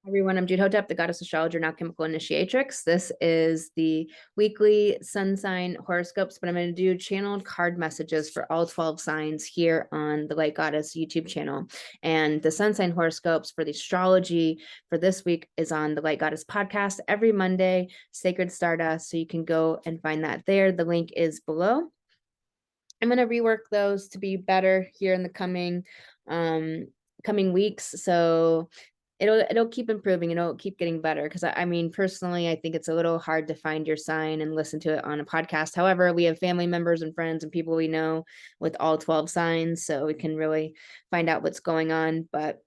Everyone, I'm Jude Hotep, the goddess astrologer and alchemical initiatrix. This is the weekly sun sign horoscopes, but I'm going to do channeled card messages for all 12 signs here on the Light Goddess YouTube channel. And the sun sign horoscopes for the astrology for this week is on the Light Goddess podcast every Monday, Sacred Stardust. So you can go and find that there. The link is below. I'm going to rework those to be better here in the coming weeks. So it'll keep improving and it'll keep getting better. Because I mean, personally, I think it's a little hard to find your sign and listen to it on a podcast. However, we have family members and friends and people we know with all 12 signs, so we can really find out what's going on. But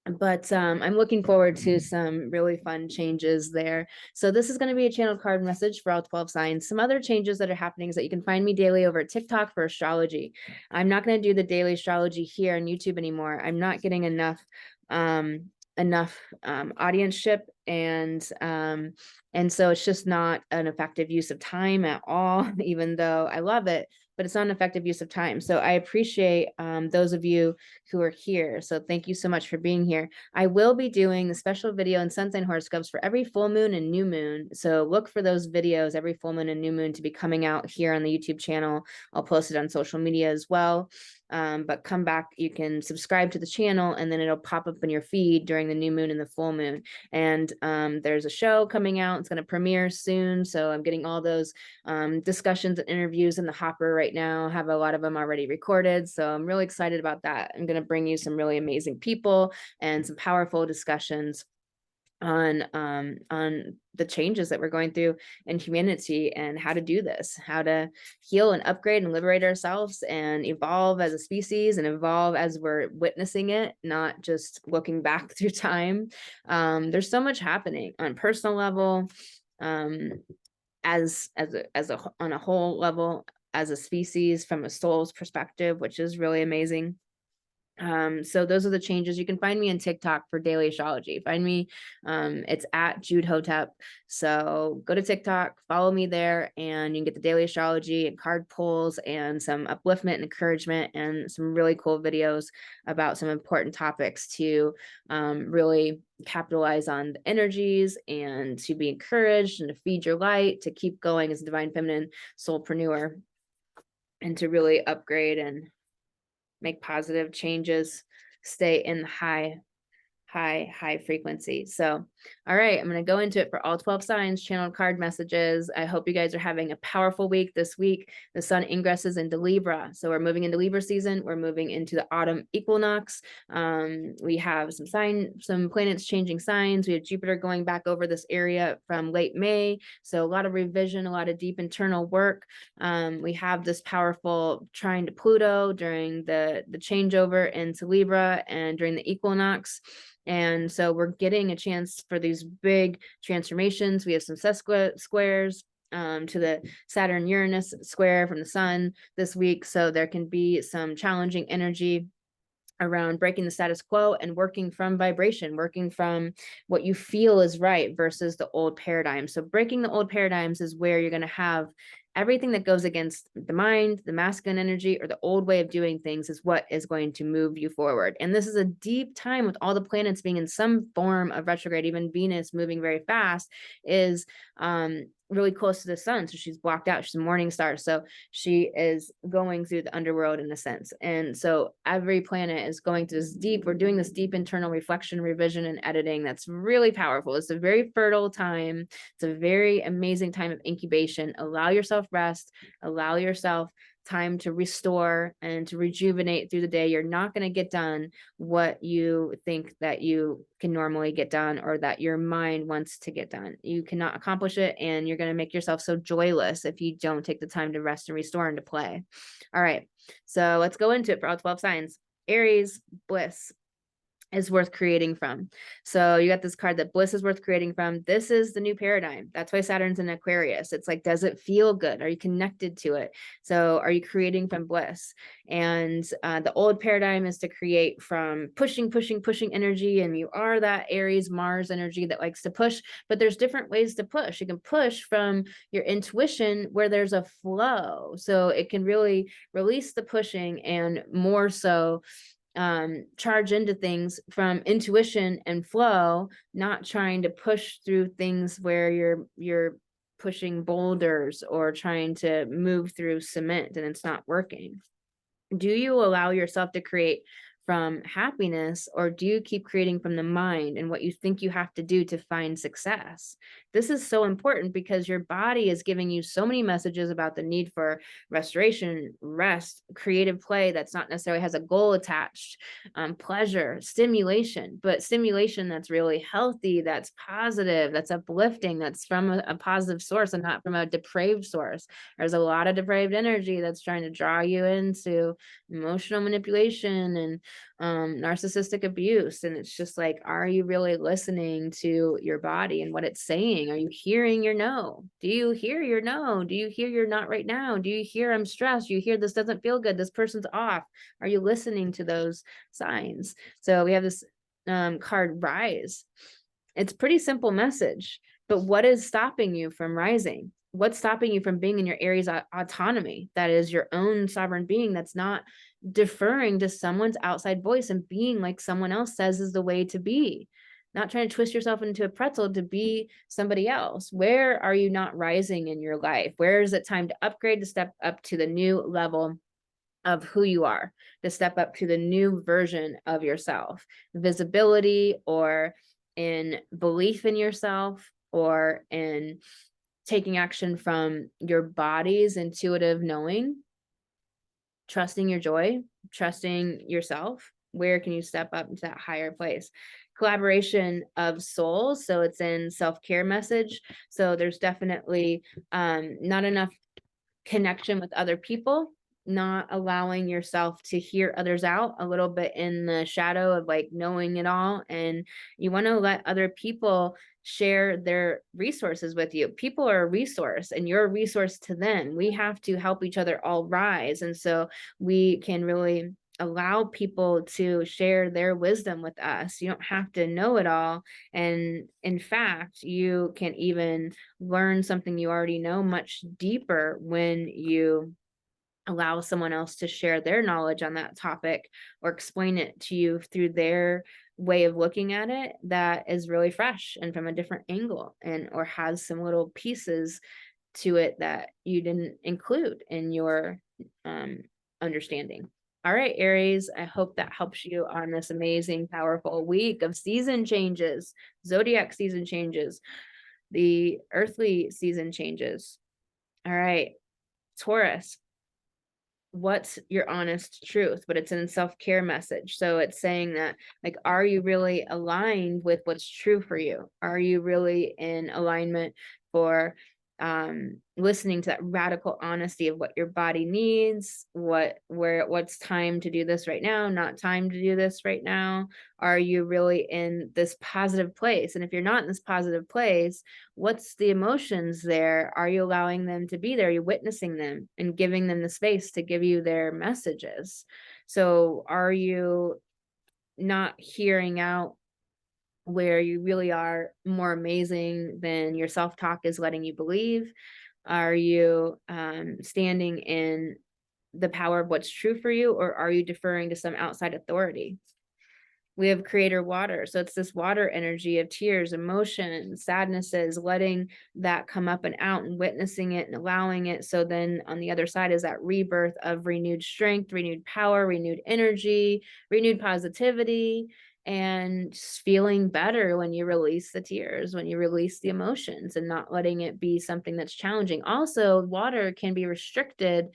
I'm looking forward to some really fun changes there. So this is going to be a channel card message for all 12 signs. Some other changes that are happening is that you can find me daily over at TikTok for astrology. I'm not going to do the daily astrology here on YouTube anymore. I'm not getting enough audienceship, and so it's just not an effective use of time at all, even though I love it, but it's not an effective use of time. So I appreciate those of you who are here. So thank you so much for being here. I will be doing the special video and sun sign horoscopes for every full moon and new moon. So look for those videos every full moon and new moon to be coming out here on the YouTube channel. I'll post it on social media as well. But come back, you can subscribe to the channel and then it'll pop up in your feed during the new moon and the full moon. And there's a show coming out. It's going to premiere soon. So I'm getting all those discussions and interviews in the hopper right now. I have a lot of them already recorded. So I'm really excited about that. I'm going to bring you some really amazing people and some powerful discussions on the changes that we're going through in humanity and how to do this, how to heal and upgrade and liberate ourselves and evolve as a species and evolve as we're witnessing it, not just looking back through time. There's so much happening on a personal level, as on a whole level, as a species, from a soul's perspective, which is really amazing. So those are the changes. You can find me on TikTok for daily astrology. Find me, it's at Jude Hotep. So go to TikTok, follow me there, and you can get the daily astrology and card pulls and some upliftment and encouragement and some really cool videos about some important topics to really capitalize on the energies and to be encouraged and to feed your light, to keep going as a divine feminine soulpreneur, and to really upgrade and make positive changes, stay in high frequency. So, all right, I'm going to go into it for all 12 signs, channeled card messages. I hope you guys are having a powerful week this week. The sun ingresses into Libra. So we're moving into Libra season. We're moving into the autumn equinox. We have some planets changing signs. We have Jupiter going back over this area from late May. So a lot of revision, a lot of deep internal work. We have this powerful trine to Pluto during the changeover into Libra and during the equinox. And so we're getting a chance for these big transformations. We have some squares to the Saturn-Uranus square from the sun this week. So there can be some challenging energy around breaking the status quo and working from vibration, working from what you feel is right versus the old paradigm. So breaking the old paradigms is where you're going to have everything that goes against the mind, the masculine energy, or the old way of doing things is what is going to move you forward. And this is a deep time with all the planets being in some form of retrograde. Even Venus moving very fast is really close to the sun. So she's blocked out. She's a morning star. So she is going through the underworld in a sense. And so every planet is going through this deep, we're doing this deep internal reflection, revision, and editing. That's really powerful. It's a very fertile time. It's a very amazing time of incubation. Allow yourself rest, allow yourself time to restore and to rejuvenate through the day. You're not going to get done what you think that you can normally get done or that your mind wants to get done. You cannot accomplish it, and you're going to make yourself so joyless if you don't take the time to rest and restore and to play. All right, so let's go into it for all 12 signs. Aries, bliss is worth creating from. So you got this card that bliss is worth creating from. This is the new paradigm. That's why Saturn's in Aquarius. It's like, does it feel good? Are you connected to it? So are you creating from bliss? And the old paradigm is to create from pushing energy. And you are that Aries Mars energy that likes to push, but there's different ways to push. You can push from your intuition where there's a flow. So it can really release the pushing and more so charge into things from intuition and flow, not trying to push through things where you're pushing boulders or trying to move through cement and it's not working. Do you allow yourself to create from happiness, or do you keep creating from the mind and what you think you have to do to find success? This is so important because your body is giving you so many messages about the need for restoration, rest, creative play that's not necessarily has a goal attached, pleasure, stimulation, but stimulation that's really healthy, that's positive, that's uplifting, that's from a positive source and not from a depraved source. There's a lot of depraved energy that's trying to draw you into emotional manipulation and narcissistic abuse. And it's just like, are you really listening to your body and what it's saying? Are you hearing your no? Do you hear your no? Do you hear you're not right now? Do you hear I'm stressed? Do you hear this doesn't feel good? This person's off. Are you listening to those signs? So we have this card rise. It's a pretty simple message, but what is stopping you from rising? What's stopping you from being in your Aries autonomy? That is your own sovereign being that's not deferring to someone's outside voice and being like someone else says is the way to be. Not trying to twist yourself into a pretzel to be somebody else. Where are you not rising in your life? Where is it time to upgrade, to step up to the new level of who you are, to step up to the new version of yourself? Visibility, or in belief in yourself, or in taking action from your body's intuitive knowing, trusting your joy, trusting yourself. Where can you step up into that higher place? Collaboration of souls. So it's in self-care message. So there's definitely not enough connection with other people, not allowing yourself to hear others out, a little bit in the shadow of like knowing it all. And you want to let other people share their resources with you. People are a resource and you're a resource to them. We have to help each other all rise. And so we can really allow people to share their wisdom with us. You don't have to know it all. And in fact, you can even learn something you already know much deeper when you allow someone else to share their knowledge on that topic or explain it to you through their way of looking at it that is really fresh and from a different angle, and or has some little pieces to it that you didn't include in your understanding. All right, Aries, I hope that helps you on this amazing, powerful week of season changes, zodiac season changes, the earthly season changes. All right, Taurus, what's your honest truth? But it's in self-care message. So it's saying that, like, are you really aligned with what's true for you? Are you really in alignment for listening to that radical honesty of what your body needs, what's time to do this right now, not time to do this right now? Are you really in this positive place? And if you're not in this positive place, what's the emotions there? Are you allowing them to be there? Are you witnessing them and giving them the space to give you their messages? So are you not hearing out where you really are more amazing than your self-talk is letting you believe? Are you standing in the power of what's true for you, or are you deferring to some outside authority? We have creator water. So it's this water energy of tears, emotion, sadnesses, letting that come up and out and witnessing it and allowing it. So then on the other side is that rebirth of renewed strength, renewed power, renewed energy, renewed positivity, and just feeling better when you release the tears, when you release the emotions and not letting it be something that's challenging. Also, water can be restricted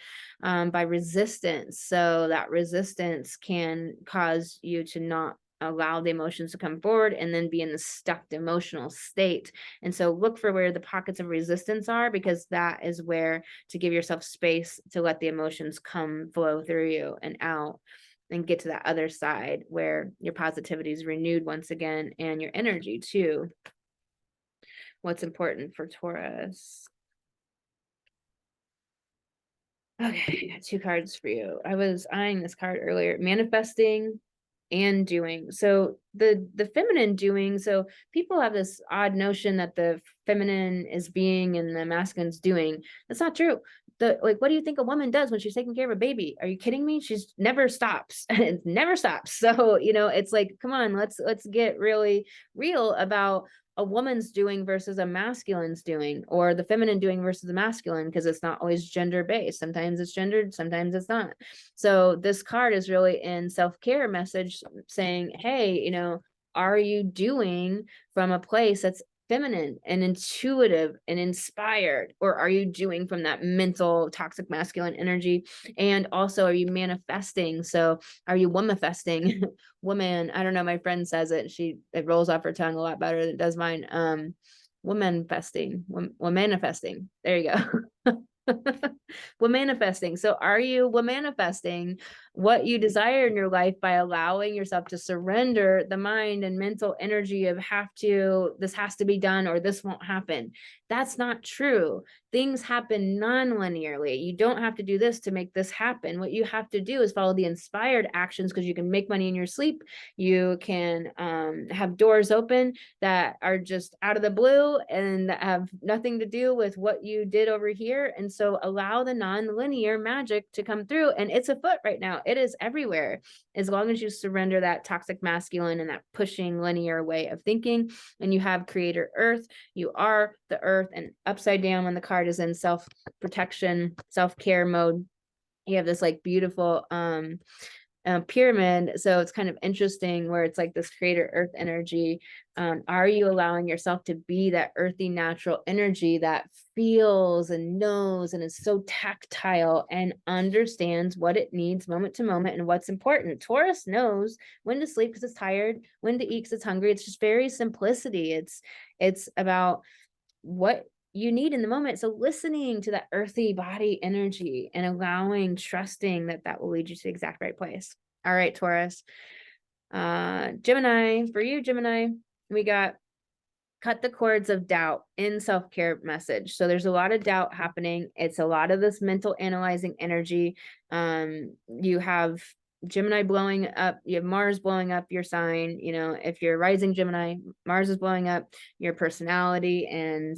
by resistance. So that resistance can cause you to not allow the emotions to come forward and then be in the stuck emotional state. And so look for where the pockets of resistance are, because that is where to give yourself space to let the emotions come flow through you and out, and get to that other side where your positivity is renewed once again, and your energy too. What's important for Taurus? Okay, I got two cards for you. I was eyeing this card earlier. Manifesting and doing. So the feminine doing, so people have this odd notion that the feminine is being and the masculine's doing. That's not true. like, what do you think a woman does when she's taking care of a baby? Are you kidding me? She's never stops. It never stops. So, you know, it's like, come on, let's get really real about a woman's doing versus a masculine's doing, or the feminine doing versus the masculine, because it's not always gender based. Sometimes it's gendered, sometimes it's not. So this card is really in self-care message saying, hey, you know, are you doing from a place that's feminine and intuitive and inspired, or are you doing from that mental toxic masculine energy? And also, are you manifesting? So are you womanifesting? Woman, I don't know, my friend says it, it rolls off her tongue a lot better than it does mine. Womanifesting, womanifesting, there you go. We're manifesting. So are you manifesting what you desire in your life by allowing yourself to surrender the mind and mental energy of this has to be done or this won't happen? That's not true. Things happen non-linearly. You don't have to do this to make this happen. What you have to do is follow the inspired actions, because you can make money in your sleep. You can have doors open that are just out of the blue and that have nothing to do with what you did over here. And so allow the non-linear magic to come through. And it's afoot right now. It is everywhere. As long as you surrender that toxic masculine and that pushing linear way of thinking, and you have creator earth, you are the earth. And upside down when the card is in self-protection, self-care mode, you have this like beautiful pyramid. So it's kind of interesting where it's like this creator earth energy. Are you allowing yourself to be that earthy natural energy that feels and knows and is so tactile and understands what it needs moment to moment and what's important? Taurus knows when to sleep because it's tired, when to eat because it's hungry. It's just very simplicity. It's about what you need in the moment. So listening to that earthy body energy and allowing, trusting that will lead you to the exact right place. All right, Taurus. Gemini, for you, Gemini, we got cut the cords of doubt in self-care message. So there's a lot of doubt happening. It's a lot of this mental analyzing energy. You have Gemini blowing up, you have Mars blowing up your sign. You know, if you're rising Gemini, Mars is blowing up your personality and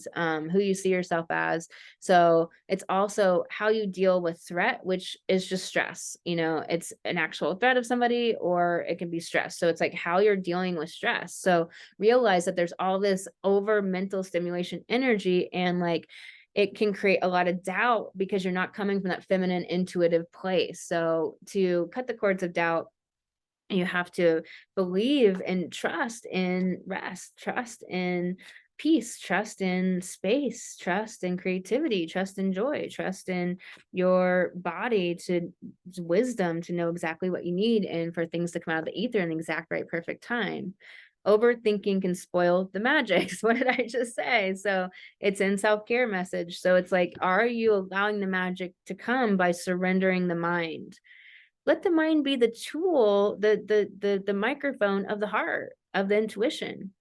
who you see yourself as. So it's also how you deal with threat, which is just stress. You know, it's an actual threat of somebody, or it can be stress. So it's like how you're dealing with stress. So realize that there's all this over mental stimulation energy, and like it can create a lot of doubt because you're not coming from that feminine intuitive place. So to cut the cords of doubt, you have to believe and trust in rest, trust in peace, trust in space, trust in creativity, trust in joy, trust in your body to wisdom to know exactly what you need and for things to come out of the ether in the exact right perfect time. Overthinking can spoil the magic. What did I just say? So it's in self-care message. So it's like, are you allowing the magic to come by surrendering the mind? Let the mind be the tool, the microphone of the heart, of the intuition.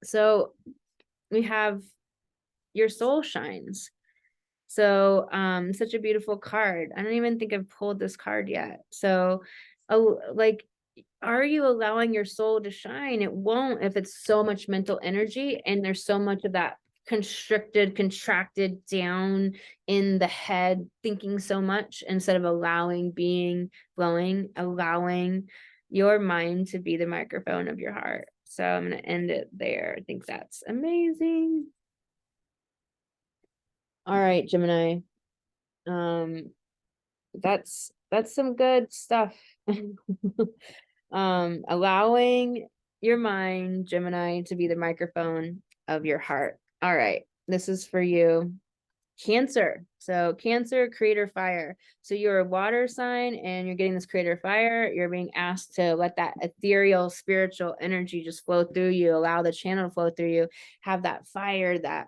So we have your soul shines. So such a beautiful card. I don't even think I've pulled this card yet. So like, are you allowing your soul to shine? It won't if it's so much mental energy and there's so much of that constricted, contracted down in the head, thinking so much instead of allowing, being, flowing, allowing your mind to be the microphone of your heart. So I'm going to end it there. I think that's amazing. All right, Gemini. That's some good stuff. Allowing your mind, Gemini, to be the microphone of your heart. All right, this is for you, Cancer. So Cancer, creator fire. So you're a water sign and you're getting this creator fire. You're being asked to let that ethereal spiritual energy just flow through you, allow the channel to flow through you, have that fire, that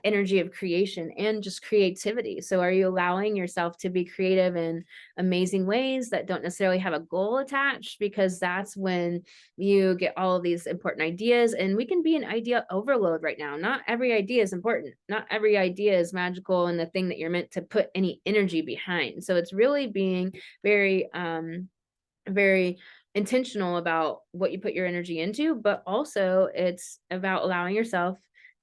energy of creation and just creativity. So are you allowing yourself to be creative in amazing ways that don't necessarily have a goal attached? Because that's when you get all of these important ideas, and we can be an idea overload right now. Not every idea is important. Not every idea is magical and the thing that you're meant to put any energy behind. So it's really being very, very intentional about what you put your energy into, but also it's about allowing yourself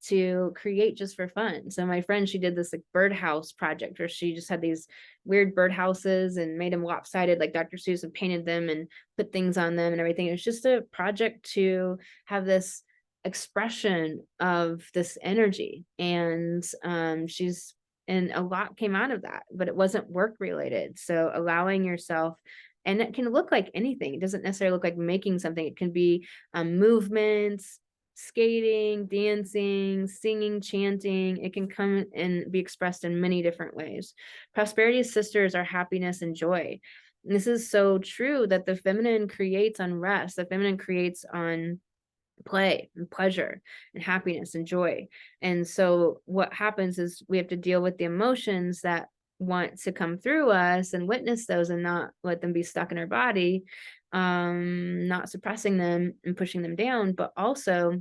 to create just for fun. So my friend, she did this like birdhouse project where she just had these weird birdhouses and made them lopsided like Dr. Seuss, and painted them and put things on them and everything. It was just a project to have this expression of this energy. And and a lot came out of that, but it wasn't work related. So allowing yourself, and it can look like anything. It doesn't necessarily look like making something. It can be movements, skating, dancing, singing, chanting. It can come and be expressed in many different ways. Prosperity's sisters are happiness and joy. And this is so true, that the feminine creates on rest. The feminine creates on play and pleasure and happiness and joy. And so what happens is we have to deal with the emotions that want to come through us and witness those and not let them be stuck in our body, not suppressing them and pushing them down, but also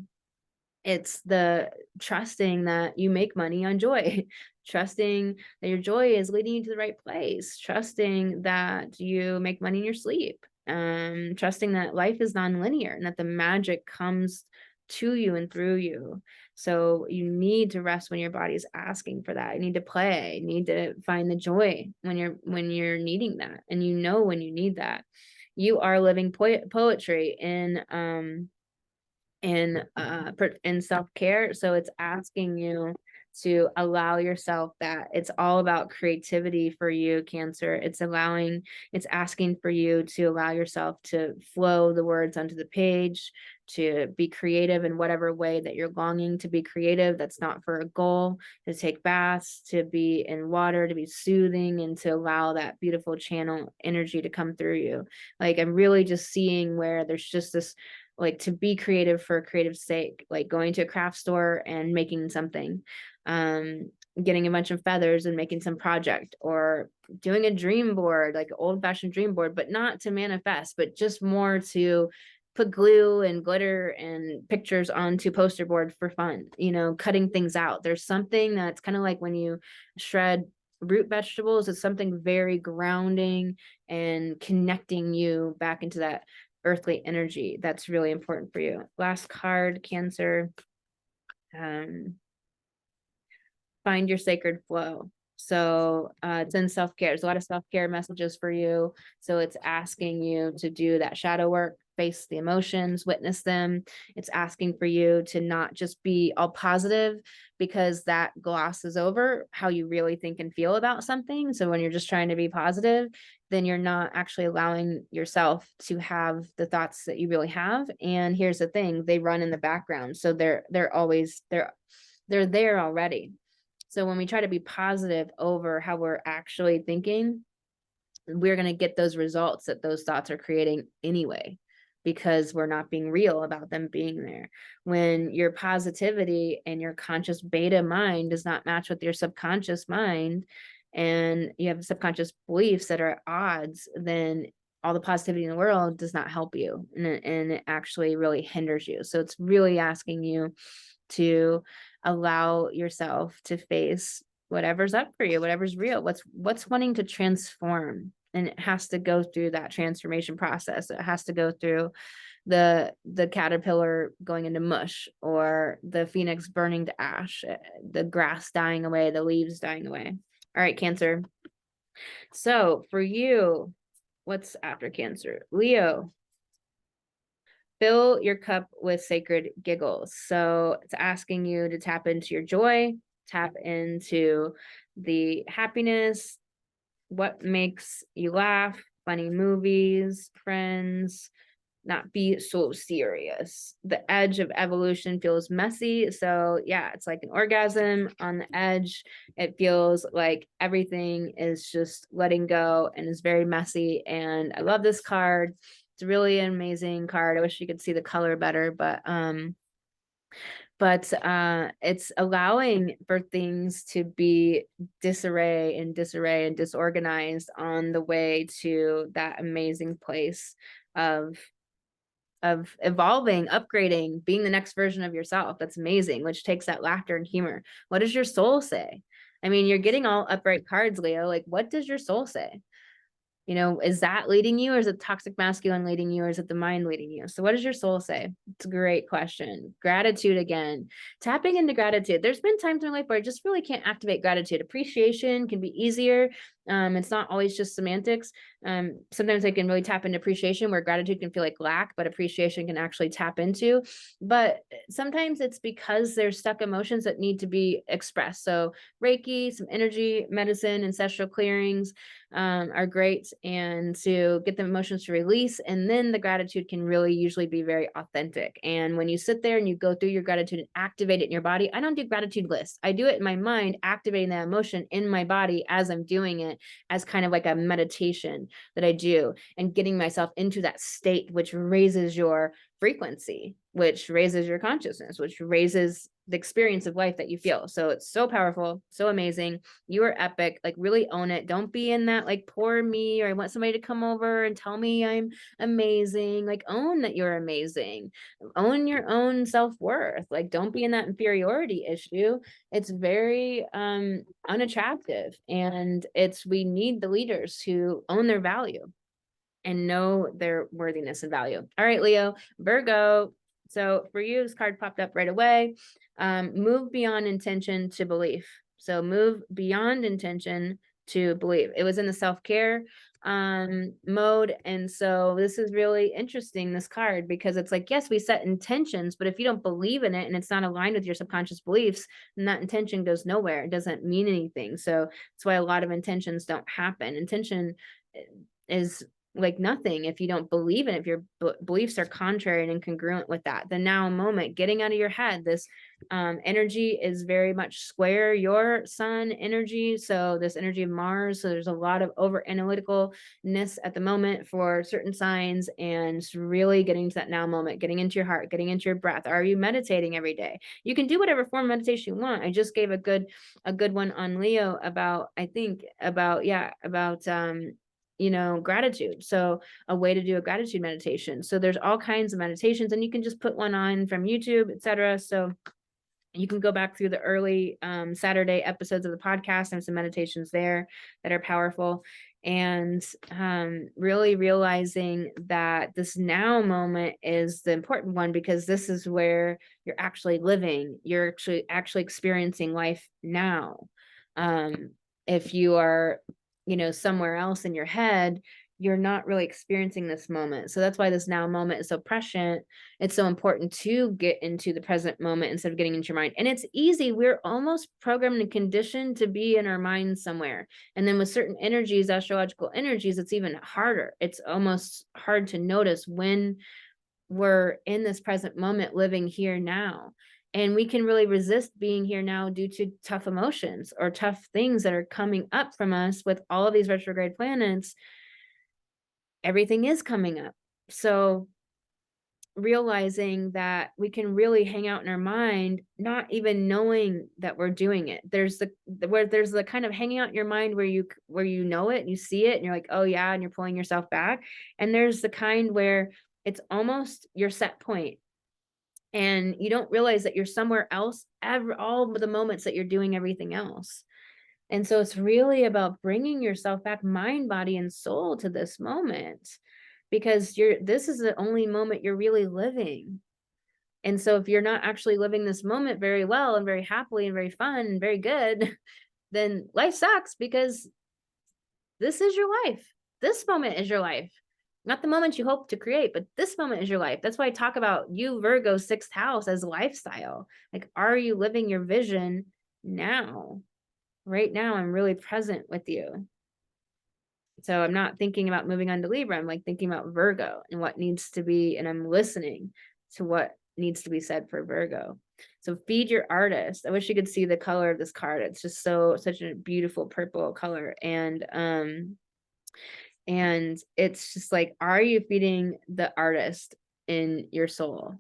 it's the trusting that you make money on joy, trusting that your joy is leading you to the right place, trusting that you make money in your sleep, trusting that life is non-linear and that the magic comes to you and through you. So you need to rest when your body is asking for that. You need to play, you need to find the joy when you're needing that, and you know when you need that. You are living poetry in self-care. So it's asking you to allow yourself that. It's all about creativity for you, Cancer. It's asking for you to allow yourself to flow the words onto the page, to be creative in whatever way that you're longing to be creative. That's not for a goal, to take baths, to be in water, to be soothing, and to allow that beautiful channel energy to come through you. Like, I'm really just seeing where there's just this, like, to be creative for creative sake, like going to a craft store and making something, getting a bunch of feathers and making some project, or doing a dream board, like an old-fashioned dream board, but not to manifest, but just more to put glue and glitter and pictures onto poster board for fun, cutting things out. There's something that's kind of like when you shred root vegetables. It's something very grounding and connecting you back into that earthly energy. That's really important for you. Last card, Cancer. Find your sacred flow. So it's in self-care. There's a lot of self-care messages for you. So it's asking you to do that shadow work, face the emotions, witness them. It's asking for you to not just be all positive, because that glosses over how you really think and feel about something. So when you're just trying to be positive, then you're not actually allowing yourself to have the thoughts that you really have. And here's the thing, they run in the background. So they're there already. So when we try to be positive over how we're actually thinking, we're going to get those results that those thoughts are creating anyway, because we're not being real about them being there. When your positivity and your conscious beta mind does not match with your subconscious mind, and you have subconscious beliefs that are at odds, then all the positivity in the world does not help you, and it actually really hinders you. So it's really asking you to allow yourself to face whatever's up for you, whatever's real, what's wanting to transform. And it has to go through that transformation process. It has to go through the caterpillar going into mush, or the phoenix burning to ash, the grass dying away, the leaves dying away. All right, Cancer. So for you, what's after Cancer? Leo. Fill your cup with sacred giggles. So it's asking you to tap into your joy, tap into the happiness, what makes you laugh, funny movies, friends, not be so serious. The edge of evolution feels messy. So yeah, it's like an orgasm on the edge. It feels like everything is just letting go and is very messy. And I love this card. It's really an amazing card. I wish you could see the color better, but it's allowing for things to be disarray and disorganized on the way to that amazing place of evolving, upgrading, being the next version of yourself. That's amazing, which takes that laughter and humor. What does your soul say? I mean, you're getting all upright cards, Leo. Like, what does your soul say? You know, is that leading you, or is it toxic masculine leading you, or is it the mind leading you? So what does your soul say? It's a great question. Gratitude again. Tapping into gratitude. There's been times in my life where I just really can't activate gratitude. Appreciation can be easier. It's not always just semantics. Sometimes I can really tap into appreciation, where gratitude can feel like lack, but appreciation can actually tap into. But sometimes it's because there's stuck emotions that need to be expressed. So Reiki, some energy medicine, ancestral clearings are great, and to get the emotions to release. And then the gratitude can really usually be very authentic. And when you sit there and you go through your gratitude and activate it in your body, I don't do gratitude lists. I do it in my mind, activating that emotion in my body as I'm doing it, as kind of like a meditation that I do, and getting myself into that state, which raises your frequency, which raises your consciousness, which raises the experience of life that you feel. So it's so powerful, so amazing. You are epic. Like, really own it. Don't be in that like poor me, or I want somebody to come over and tell me I'm amazing. Like, own that you're amazing. Own your own self-worth. Like, don't be in that inferiority issue. It's very unattractive, and we need the leaders who own their value and know their worthiness and value. All right, Leo. Virgo. So for you, this card popped up right away. Move beyond intention to belief. So move beyond intention to believe. It was in the self-care mode. And so this is really interesting, this card, because it's like, yes, we set intentions, but if you don't believe in it and it's not aligned with your subconscious beliefs, then that intention goes nowhere. It doesn't mean anything. So that's why a lot of intentions don't happen. Intention is like nothing if you don't believe in it, if your beliefs are contrary and incongruent with that. The now moment, getting out of your head. This energy is very much square your sun energy, so this energy of Mars. So there's a lot of over analyticalness at the moment for certain signs, and really getting to that now moment, getting into your heart, getting into your breath. Are you meditating every day? You can do whatever form of meditation you want. I just gave a good one on Leo about, I think about, you know, gratitude. So a way to do a gratitude meditation. So there's all kinds of meditations, and you can just put one on from YouTube, etc. So you can go back through the early Saturday episodes of the podcast, and some meditations there that are powerful. And really realizing that this now moment is the important one, because this is where you're actually living. You're actually experiencing life now. If you are, you know, somewhere else in your head, you're not really experiencing this moment. So that's why this now moment is so prescient. It's so important to get into the present moment instead of getting into your mind. And it's easy. We're almost programmed and conditioned to be in our mind somewhere. And then with certain energies, astrological energies, it's even harder. It's almost hard to notice when we're in this present moment, living here now. And we can really resist being here now due to tough emotions or tough things that are coming up from us with all of these retrograde planets. Everything is coming up. So realizing that we can really hang out in our mind, not even knowing that we're doing it. There's the kind of hanging out in your mind where you know it and you see it and you're like, oh yeah, and you're pulling yourself back. And there's the kind where it's almost your set point, and you don't realize that you're somewhere else all the moments that you're doing everything else. And so it's really about bringing yourself back, mind, body, and soul, to this moment, because this is the only moment you're really living. And so if you're not actually living this moment very well and very happily and very fun and very good, then life sucks, because this is your life. This moment is your life. Not the moment you hope to create, but this moment is your life. That's why I talk about you, Virgo, 6th house, as lifestyle. Like, are you living your vision now? Right now, I'm really present with you. So I'm not thinking about moving on to Libra. I'm like thinking about Virgo and what needs to be, and I'm listening to what needs to be said for Virgo. So feed your artist. I wish you could see the color of this card. It's just such a beautiful purple color. And it's just like, are you feeding the artist in your soul?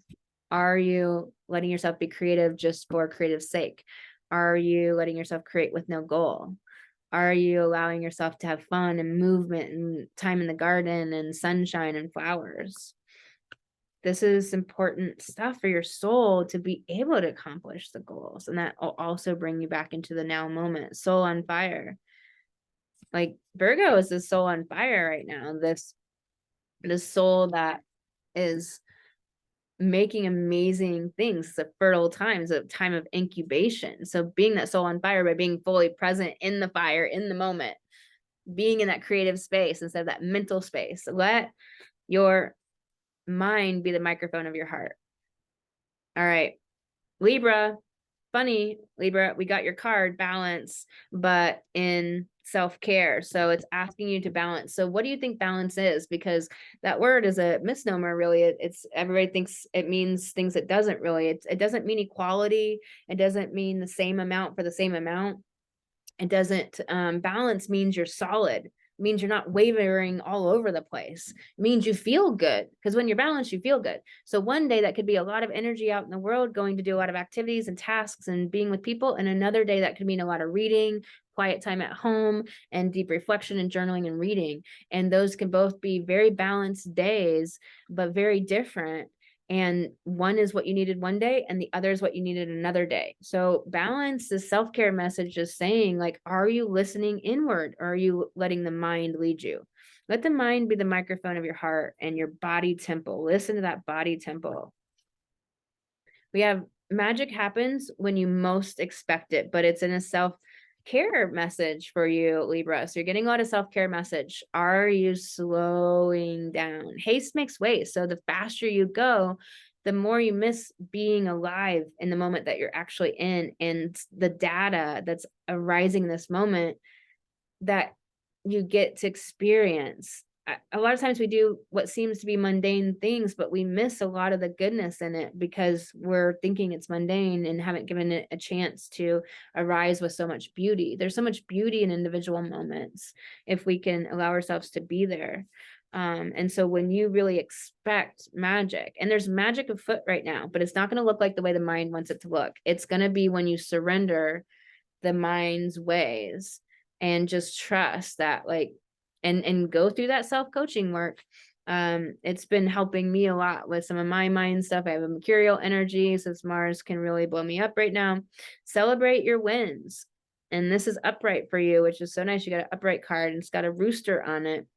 Are you letting yourself be creative just for creative sake? Are you letting yourself create with no goal? Are you allowing yourself to have fun and movement and time in the garden and sunshine and flowers? This is important stuff for your soul to be able to accomplish the goals. And that will also bring you back into the now moment. Soul on fire. Like Virgo is this soul on fire right now. This soul that is making amazing things. It's a fertile time. It's a time of incubation. So being that soul on fire by being fully present in the fire, in the moment, being in that creative space instead of that mental space. Let your mind be the microphone of your heart. All right, Libra. Funny, Libra, we got your card, balance, but in self-care. So it's asking you to balance. So what do you think balance is? Because that word is a misnomer, really. It's everybody thinks it means things it doesn't really. It doesn't mean equality. It doesn't mean the same amount for the same amount. It doesn't, balance means you're solid. It means you're not wavering all over the place. It means you feel good, because when you're balanced, you feel good. So one day that could be a lot of energy out in the world, going to do a lot of activities and tasks and being with people. And another day that could mean a lot of reading, quiet time at home, and deep reflection and journaling and reading. And those can both be very balanced days, but very different. And one is what you needed one day and the other is what you needed another day. So balance, the self-care message is saying, like, are you listening inward, or are you letting the mind lead you? Let the mind be the microphone of your heart and your body temple. Listen to that body temple. We have magic happens when you most expect it, but it's in a self-care message for you, Libra. So you're getting a lot of self-care message. Are you slowing down? Haste makes waste. So the faster you go, the more you miss being alive in the moment that you're actually in, and the data that's arising in this moment that you get to experience. A lot of times we do what seems to be mundane things, but we miss a lot of the goodness in it because we're thinking it's mundane and haven't given it a chance to arise with so much beauty. There's so much beauty in individual moments if we can allow ourselves to be there. And so when you really expect magic, and there's magic afoot right now, but it's not going to look like the way the mind wants it to look. It's going to be when you surrender the mind's ways and just trust that, like, and go through that self-coaching work. It's been helping me a lot with some of my mind stuff. I have a mercurial energy, so Mars can really blow me up right now. Celebrate your wins. And this is upright for you, which is so nice. You got an upright card and it's got a rooster on it.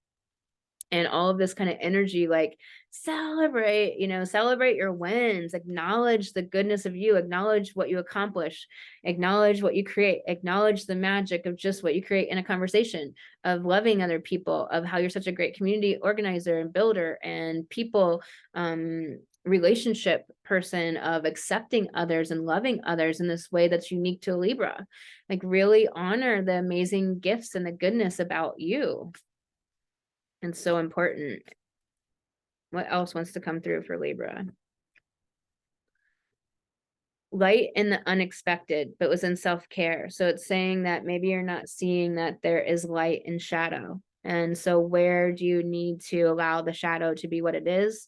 And all of this kind of energy, like, celebrate, celebrate your wins, acknowledge the goodness of you, acknowledge what you accomplish, acknowledge what you create, acknowledge the magic of just what you create in a conversation, of loving other people, of how you're such a great community organizer and builder and people, relationship person, of accepting others and loving others in this way that's unique to a Libra. Like, really honor the amazing gifts and the goodness about you. And so important. What else wants to come through for Libra? Light in the unexpected, but was in self-care. So it's saying that maybe you're not seeing that there is light and shadow. And so where do you need to allow the shadow to be what it is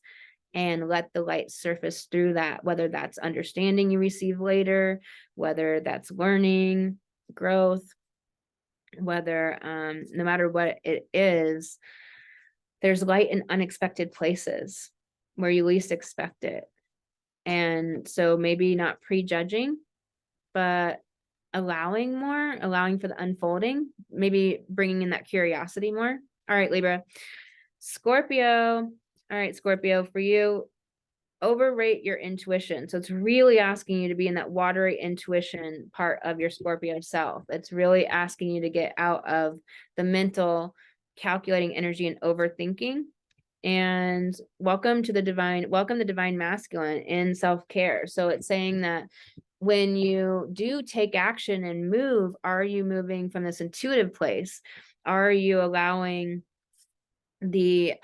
and let the light surface through that, whether that's understanding you receive later, whether that's learning, growth, whether, no matter what it is, there's light in unexpected places where you least expect it. And so maybe not prejudging, but allowing more, allowing for the unfolding, maybe bringing in that curiosity more. All right, Libra. Scorpio. All right, Scorpio, for you, overrate your intuition. So it's really asking you to be in that watery intuition part of your Scorpio self. It's really asking you to get out of the mental calculating energy and overthinking, and welcome the divine masculine in self-care. So it's saying that when you do take action and move, are you moving from this intuitive place? Are you allowing the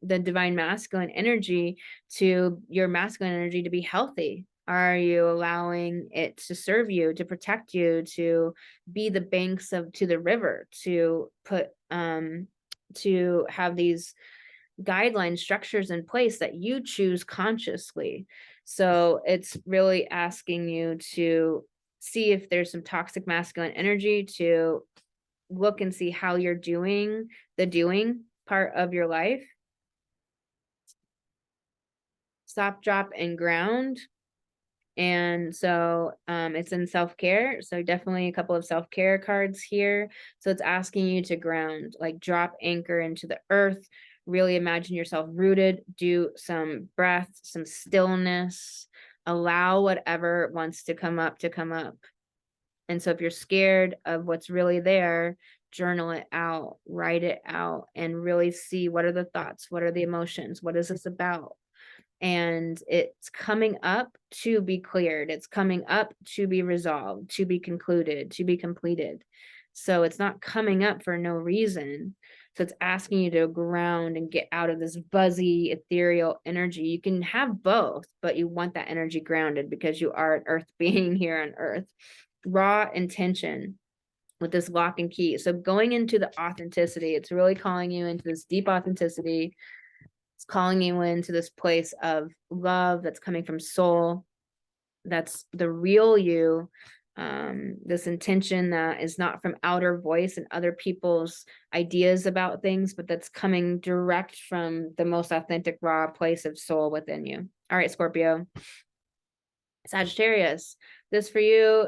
divine masculine energy to your masculine energy to be healthy? Are you allowing it to serve you, to protect you, to be the banks to the river, to put to have these guideline structures in place that you choose consciously? So it's really asking you to see if there's some toxic masculine energy, to look and see how you're doing the doing part of your life. Stop, drop, and ground. And so it's in self-care. So definitely a couple of self-care cards here. So it's asking you to ground, like drop anchor into the earth, really imagine yourself rooted, do some breath, some stillness, allow whatever wants to come up to come up. And so if you're scared of what's really there, journal it out, write it out, and really see what are the thoughts, what are the emotions, what is this about? And it's coming up to be cleared. It's coming up to be resolved, to be concluded, to be completed. So it's not coming up for no reason. So it's asking you to ground and get out of this buzzy, ethereal energy. You can have both, but you want that energy grounded because you are an earth being here on earth. Raw intention with this lock and key. So going into the authenticity, it's really calling you into this deep authenticity. It's calling you into this place of love that's coming from soul. That's the real you. This intention that is not from outer voice and other people's ideas about things, but that's coming direct from the most authentic, raw place of soul within you. All right, Scorpio. Sagittarius, this for you,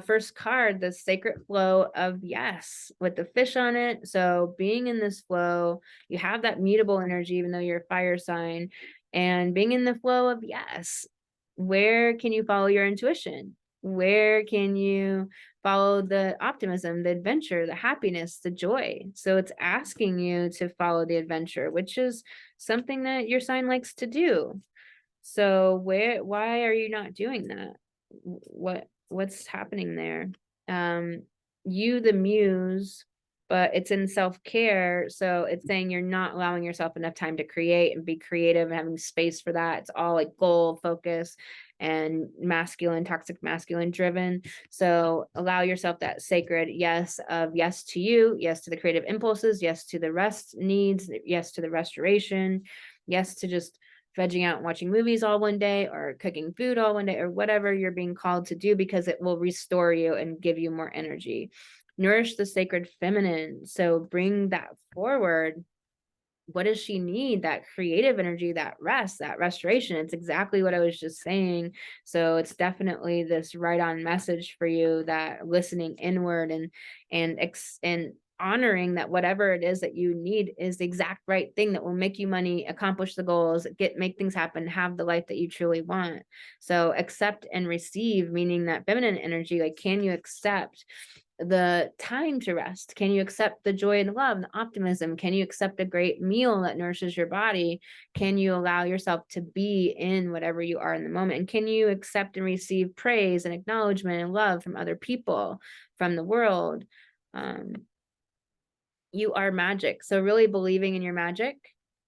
first card, the sacred flow of yes, with the fish on it. So being in this flow, you have that mutable energy, even though you're a fire sign, and being in the flow of yes. Where can you follow your intuition? Where can you follow the optimism, the adventure, the happiness, the joy? So it's asking you to follow the adventure, which is something that your sign likes to do. So why are you not doing that? What's happening there? You, the muse, but it's in self-care. So it's saying you're not allowing yourself enough time to create and be creative and having space for that. It's all like goal focus and masculine, toxic masculine driven. So allow yourself that sacred yes of yes to you, yes to the creative impulses, yes to the rest needs, yes to the restoration, yes to just vegging out and watching movies all one day or cooking food all one day or whatever you're being called to do, because it will restore you and give you more energy. Nourish the sacred feminine. So bring that forward. What does she need? That creative energy, that rest, that restoration. It's exactly what I was just saying. So it's definitely this right on message for you, that listening inward and honoring that whatever it is that you need is the exact right thing that will make you money, accomplish the goals, make things happen, have the life that you truly want. So accept and receive, meaning that feminine energy, like, can you accept the time to rest? Can you accept the joy and love and the optimism? Can you accept a great meal that nourishes your body? Can you allow yourself to be in whatever you are in the moment? And can you accept and receive praise and acknowledgement and love from other people, from the world? You are magic. So really believing in your magic.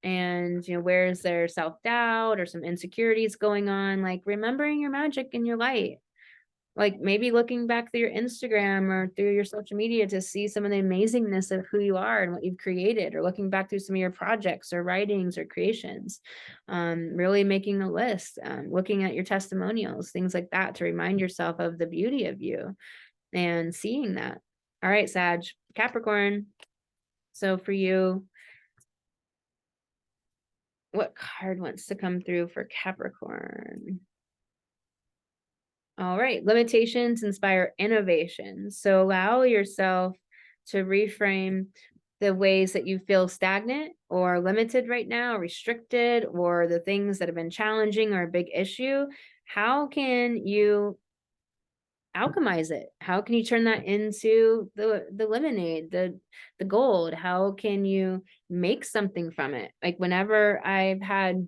And where is there self-doubt or some insecurities going on? Like remembering your magic and your light. Like maybe looking back through your Instagram or through your social media to see some of the amazingness of who you are and what you've created, or looking back through some of your projects or writings or creations. Really making a list, looking at your testimonials, things like that, to remind yourself of the beauty of you and seeing that. All right, Sag. Capricorn. So for you, what card wants to come through for Capricorn? All right, limitations inspire innovation. So allow yourself to reframe the ways that you feel stagnant or limited right now, restricted, or the things that have been challenging or a big issue. How can you alchemize it? How can you turn that into the lemonade, the gold? How can you make something from it? Like whenever I've had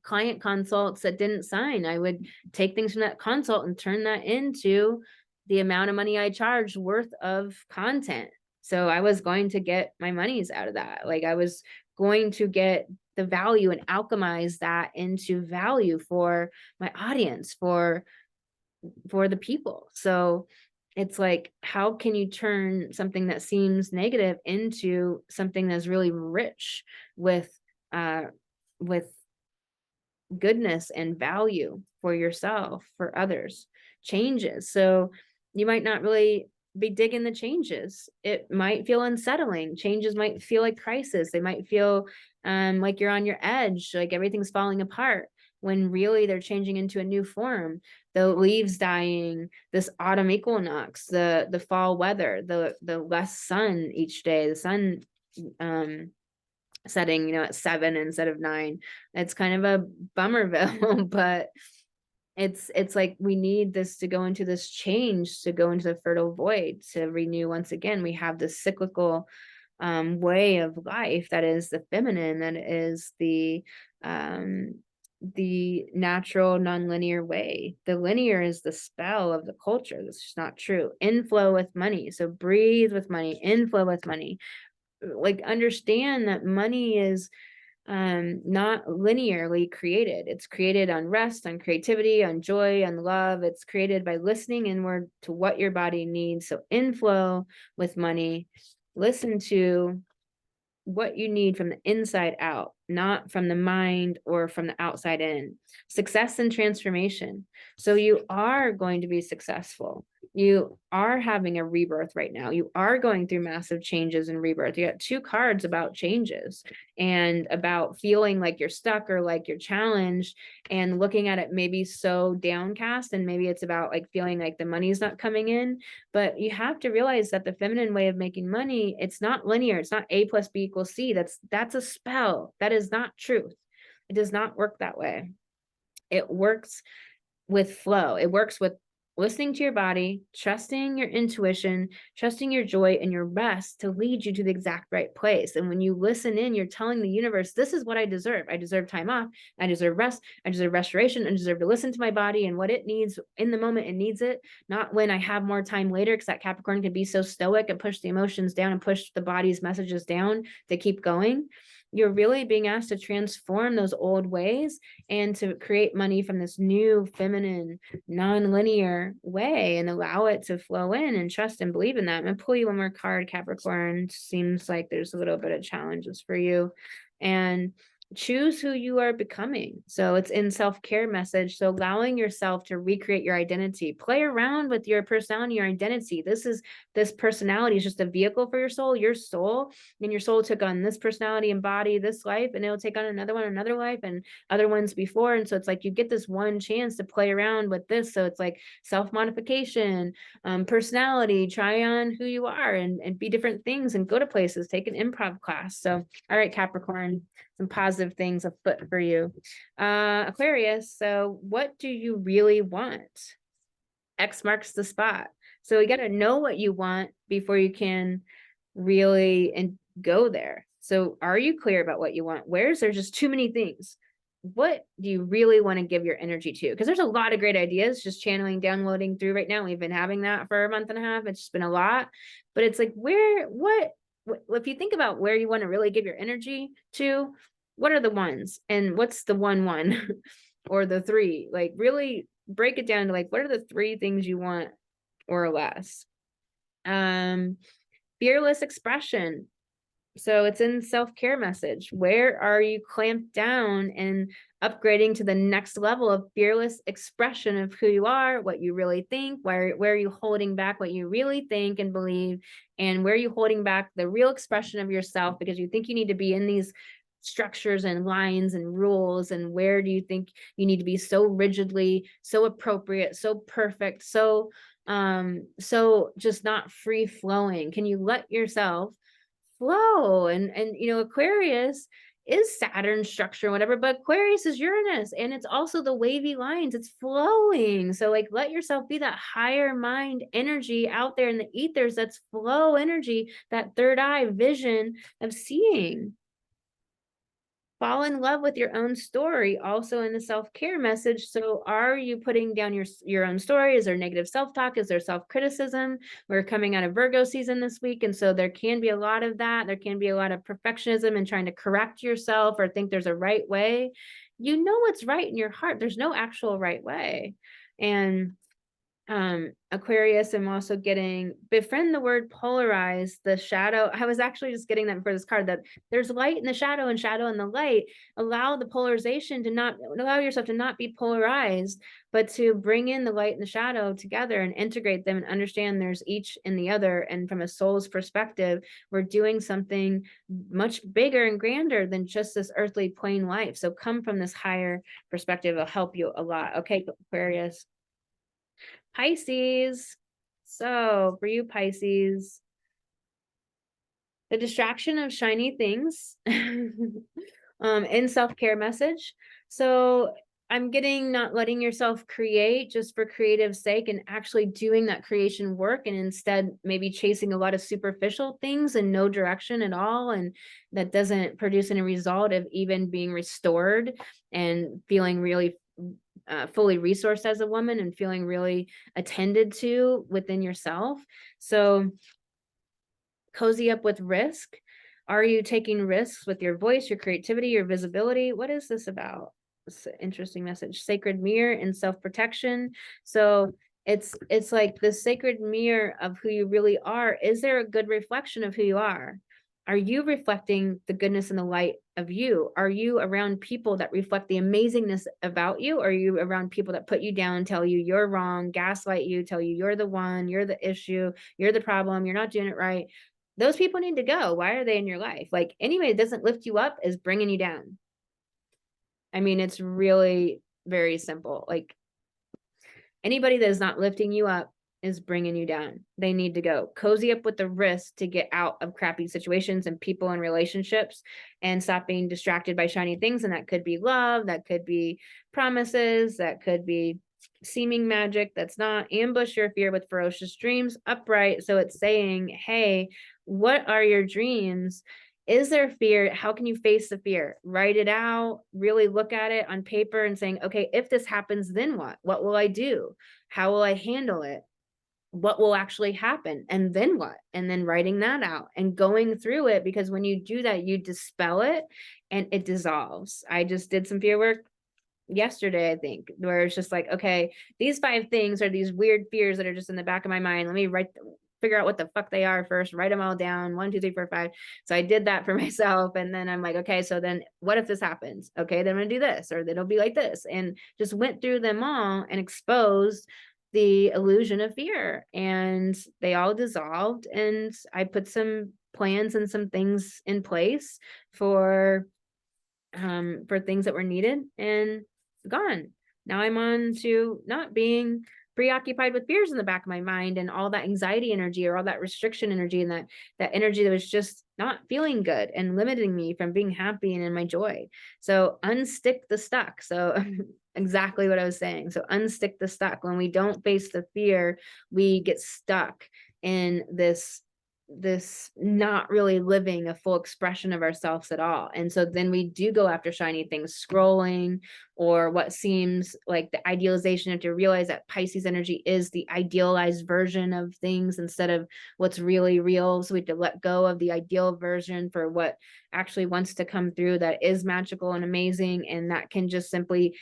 client consults that didn't sign, I would take things from that consult and turn that into the amount of money I charged worth of content. So I was going to get my monies out of that. Like I was going to get the value and alchemize that into value for my audience, for the people. So it's like, how can you turn something that seems negative into something that's really rich with goodness and value for yourself, for others? Changes. So you might not really be digging the changes. It might feel unsettling. Changes might feel like crisis. They might feel like you're on your edge, like everything's falling apart. when really they're changing into a new form. The leaves dying, this autumn equinox, the fall weather, the less sun each day, the sun setting, at 7 instead of 9. It's kind of a bummerville, but it's like we need this to go into this change, to go into the fertile void, to renew once again. We have this cyclical way of life that is the feminine, that is the natural non-linear way. The linear is the spell of the culture. That's just not true. Inflow with money. So breathe with money, inflow with money. Like, understand that money is not linearly created. It's created on rest, on creativity, on joy, on love. It's created by listening inward to what your body needs. So inflow with money. Listen to what you need from the inside out, not from the mind or from the outside in. Success and transformation. So you are going to be successful. You are having a rebirth right now. You are going through massive changes and rebirth. You got 2 cards about changes and about feeling like you're stuck or like you're challenged, and looking at it maybe so downcast, and maybe it's about like feeling like the money's not coming in. But you have to realize that the feminine way of making money, it's not linear. It's not A plus B equals C. That's a spell. That is not truth. It does not work that way. It works with flow. It works with listening to your body, trusting your intuition, trusting your joy and your rest to lead you to the exact right place. And when you listen in, you're telling the universe, this is what I deserve. I deserve time off. I deserve rest. I deserve restoration. I deserve to listen to my body and what it needs in the moment it needs it, not when I have more time later, because that Capricorn can be so stoic and push the emotions down and push the body's messages down to keep going. You're really being asked to transform those old ways and to create money from this new feminine non-linear way and allow it to flow in, and trust and believe in that. I'm gonna pull you one more card, Capricorn. Seems like there's a little bit of challenges for you, and choose who you are becoming. So it's in self-care message. So allowing yourself to recreate your identity, play around with your personality, your identity. This personality is just a vehicle for your soul. Your soul took on this personality and body this life, and it'll take on another one, another life, and other ones before. And so it's like you get this one chance to play around with this. So it's like self-modification, personality, try on who you are and be different things and go to places, take an improv class. So, all right, Capricorn, some positive things afoot for you. Aquarius, so what do you really want? X marks the spot. So you got to know what you want before you can really go there. So are you clear about what you want? Where's there just too many things? What do you really want to give your energy to? Because there's a lot of great ideas just channeling, downloading through right now. We've been having that for a month and a half. It's just been a lot, but it's like, if you think about where you want to really give your energy to, what are the ones, and what's the one or the 3? Like, really break it down to like, what are the 3 things you want or less? Fearless expression. So it's in self-care message. Where are you clamped down and upgrading to the next level of fearless expression of who you are, what you really think? Where are you holding back what you really think and believe? And where are you holding back the real expression of yourself because you think you need to be in these structures and lines and rules? And where do you think you need to be so rigidly, so appropriate, so perfect, so just not free flowing? Can you let yourself flow? And Aquarius is Saturn structure, whatever, but Aquarius is Uranus, and it's also the wavy lines. It's flowing. So like, let yourself be that higher mind energy out there in the ethers. That's flow energy, that third eye vision of seeing. Fall in love with your own story, also in the self-care message. So are you putting down your own story? Is there negative self-talk? Is there self-criticism? We're coming out of Virgo season this week, and so there can be a lot of that. There can be a lot of perfectionism and trying to correct yourself or think there's a right way. You know what's right in your heart. There's no actual right way. And Aquarius, I'm also getting befriend the word polarized, the shadow. I was actually just getting that for this card, that there's light in the shadow and shadow in the light. Allow the polarization to not allow yourself to not be polarized, but to bring in the light and the shadow together and integrate them and understand there's each in the other. And from a soul's perspective, we're doing something much bigger and grander than just this earthly plain life. So come from this higher perspective. It'll help you a lot. Okay, Aquarius. Pisces. So for you, Pisces, the distraction of shiny things in self-care message. So I'm getting not letting yourself create just for creative sake and actually doing that creation work, and instead maybe chasing a lot of superficial things and no direction at all, and that doesn't produce any result of even being restored and feeling really fully resourced as a woman and feeling really attended to within yourself. So cozy up with risk. Are you taking risks with your voice, your creativity, your visibility? What is this about? It's an interesting message. Sacred mirror and self-protection. So it's like the sacred mirror of who you really are. Is there a good reflection of who you are? Are you reflecting the goodness and the light of you? Are you around people that reflect the amazingness about you? Or are you around people that put you down, tell you you're wrong, gaslight you, tell you you're the one, you're the issue, you're the problem, you're not doing it right? Those people need to go. Why are they in your life? Like, anybody that doesn't lift you up is bringing you down. I mean, it's really very simple. Like, anybody that is not lifting you up is bringing you down. They need to go. Cozy up with the risk to get out of crappy situations and people and relationships, and stop being distracted by shiny things. And that could be love, that could be promises, that could be seeming magic that's not. Ambush your fear with ferocious dreams upright. So it's saying, hey, what are your dreams? Is there fear? How can you face the fear? Write it out, really look at it on paper and saying, okay, if this happens, then what? What will I do? How will I handle it? What will actually happen? And then what? And then writing that out and going through it, because when you do that, you dispel it and it dissolves. I just did some fear work yesterday, I think, where it's just like, okay, these 5 things are these weird fears that are just in the back of my mind. Let me figure out what the fuck they are first, write them all down, 1, 2, 3, 4, 5. So I did that for myself. And then I'm like, okay, so then what if this happens? Okay, then I'm gonna do this, or it'll be like this. And just went through them all and exposed the illusion of fear, and they all dissolved. And I put some plans and some things in place for things that were needed, and gone. Now I'm on to not being preoccupied with fears in the back of my mind and all that anxiety energy or all that restriction energy, and that energy that was just not feeling good and limiting me from being happy and in my joy. So unstick the stuck. So exactly what I was saying. So unstick the stuck. When we don't face the fear, we get stuck in this not really living a full expression of ourselves at all. And so then we do go after shiny things, scrolling, or what seems like the idealization. You have to realize that Pisces energy is the idealized version of things instead of what's really real. So we have to let go of the ideal version for what actually wants to come through, that is magical and amazing. And that can just simply,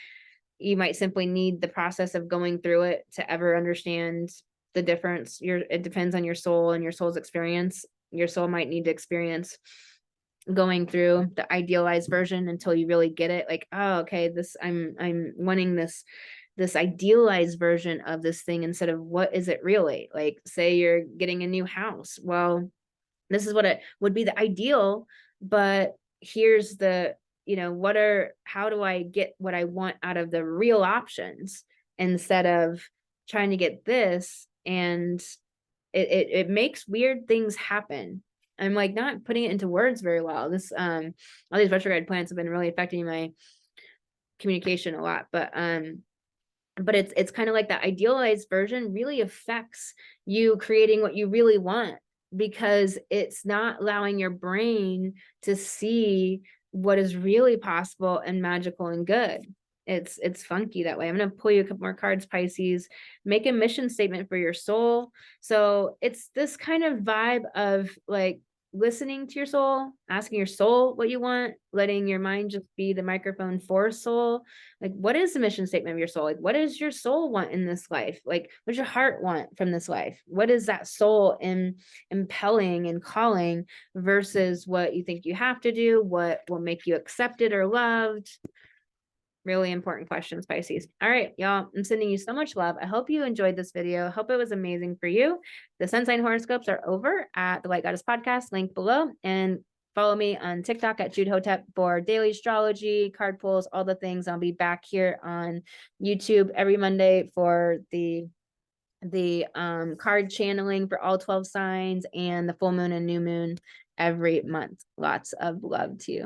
you might simply need the process of going through it to ever understand the difference. It depends on your soul and your soul's experience. Your soul might need to experience going through the idealized version until you really get it. Like, oh, okay, this I'm wanting this idealized version of this thing instead of what is it really. Like, say you're getting a new house. Well, this is what it would be, the ideal, but here's the, how do I get what I want out of the real options instead of trying to get this. And it makes weird things happen. I'm like not putting it into words very well. This all these retrograde planets have been really affecting my communication a lot, but it's kind of like that idealized version really affects you creating what you really want, because it's not allowing your brain to see what is really possible and magical and good. It's funky that way. I'm going to pull you a couple more cards, Pisces. Make a mission statement for your soul. So it's this kind of vibe of like listening to your soul, asking your soul what you want, letting your mind just be the microphone for soul. Like, what is the mission statement of your soul? Like, what does your soul want in this life? Like, what does your heart want from this life? What is that soul impelling and calling versus what you think you have to do? What will make you accepted or loved? Really important questions, Pisces. All right, y'all, I'm sending you so much love. I hope you enjoyed this video. I hope it was amazing for you. The sun sign horoscopes are over at the Light Goddess Podcast, link below. And follow me on TikTok at Jude Hotep for daily astrology, card pulls, all the things. I'll be back here on YouTube every Monday for the card channeling for all 12 signs and the full moon and new moon every month. Lots of love to you.